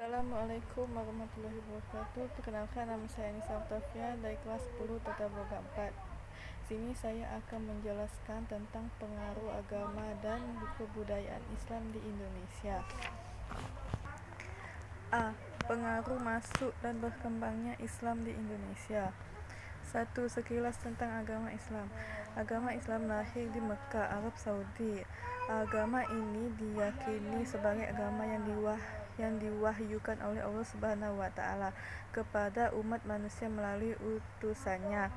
Assalamualaikum warahmatullahi wabarakatuh. Perkenalkan, nama saya Nisa Octavia dari kelas 10 Tata Boga 4. Sini saya akan menjelaskan tentang pengaruh agama dan kebudayaan Islam di Indonesia. A. Pengaruh masuk dan berkembangnya Islam di Indonesia. 1. Sekilas tentang agama Islam. Agama Islam lahir di Mekah, Arab Saudi. Agama ini diyakini sebagai agama yang diwahyukan oleh Allah Subhanahu wa Ta'ala kepada umat manusia melalui utusannya,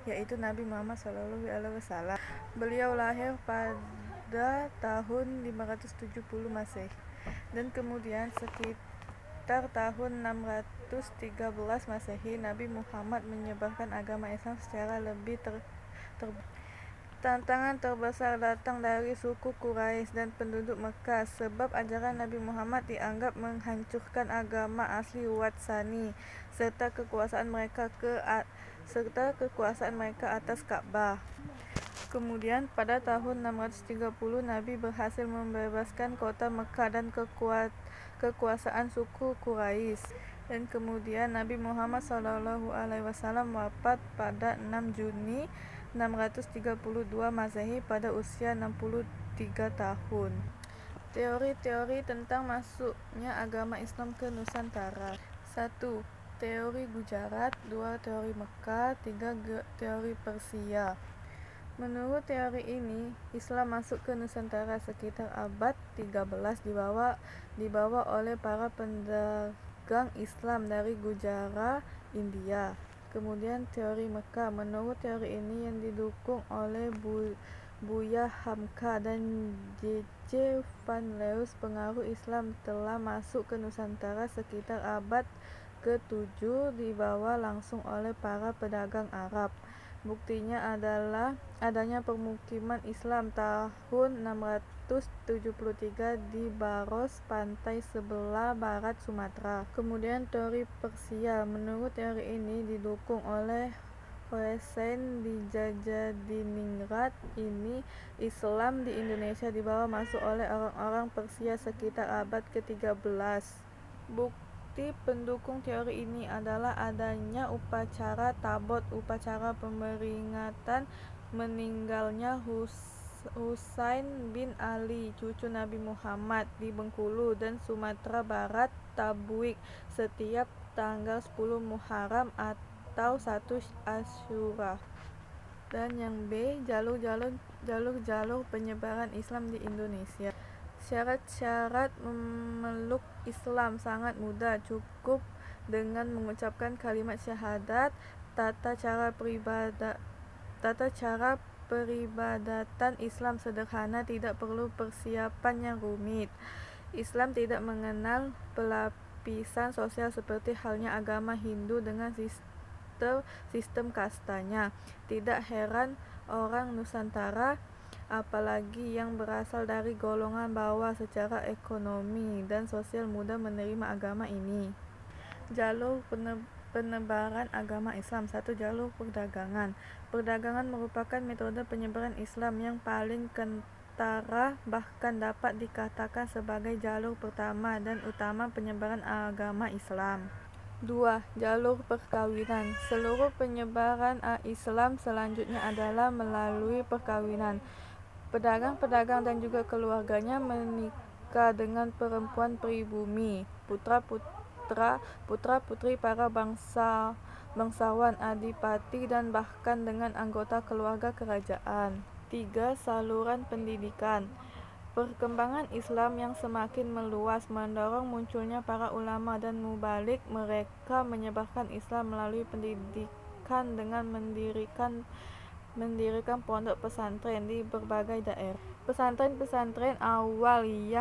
yaitu Nabi Muhammad SAW. Beliau lahir pada tahun 570 Masehi dan kemudian sekitar tahun 613 Masehi Nabi Muhammad menyebarkan agama Islam secara lebih Tantangan terbesar datang dari suku Quraisy dan penduduk Mekah, sebab ajaran Nabi Muhammad dianggap menghancurkan agama asli Watsani serta kekuasaan mereka atas Ka'bah. Kemudian pada tahun 630 Nabi berhasil membebaskan kota Mekah dan kekuasaan suku Quraisy. Dan kemudian Nabi Muhammad SAW wafat pada 6 Juni 632 Masehi pada usia 63 tahun. Teori-teori tentang masuknya agama Islam ke Nusantara. 1. Teori Gujarat. 2. Teori Mekah. 3. Teori Persia. Menurut teori ini, Islam masuk ke Nusantara sekitar abad 13 dibawa oleh para pendagang Islam dari Gujarat, India. Kemudian teori Mekah. Menurut teori ini yang didukung oleh Buya Hamka dan J.C. Van Leeuws, pengaruh Islam telah masuk ke Nusantara sekitar abad ke-7 dibawa langsung oleh para pedagang Arab. Buktinya adalah adanya permukiman Islam tahun 673 di Baros, pantai sebelah barat Sumatera. Kemudian teori Persia. Menurut teori ini didukung oleh Hosein Dijajadiningrat. Ini Islam di Indonesia dibawa masuk oleh orang-orang Persia sekitar abad ke-13. Bukti pendukung teori ini adalah adanya upacara Tabot, upacara peringatan meninggalnya Husain bin Ali, cucu Nabi Muhammad, di Bengkulu dan Sumatera Barat, Tabuyk, setiap tanggal 10 Muharram atau 1 Asyura. Dan yang B, jalur penyebaran Islam di Indonesia. Syarat-syarat memeluk Islam sangat mudah, cukup dengan mengucapkan kalimat syahadat. Tata cara peribadatan Islam sederhana, tidak perlu persiapan yang rumit. Islam tidak mengenal pelapisan sosial seperti halnya agama Hindu dengan sistem kastanya. Tidak heran orang Nusantara, apalagi yang berasal dari golongan bawah secara ekonomi dan sosial, mudah menerima agama ini. Jalur penebaran agama Islam. 1. Jalur perdagangan. Perdagangan merupakan metode penyebaran Islam yang paling kentara, bahkan dapat dikatakan sebagai jalur pertama dan utama penyebaran agama Islam. 2. Jalur perkawinan. Seluruh penyebaran Islam selanjutnya adalah melalui perkawinan. Pedagang-pedagang dan juga keluarganya menikah dengan perempuan pribumi, putra-putri para bangsawan, adipati, dan bahkan dengan anggota keluarga kerajaan. 3. Saluran pendidikan. Perkembangan Islam yang semakin meluas mendorong munculnya para ulama dan mubalik. Mereka menyebarkan Islam melalui pendidikan dengan mendirikan pondok pesantren di berbagai daerah. Pesantren-pesantren awal yang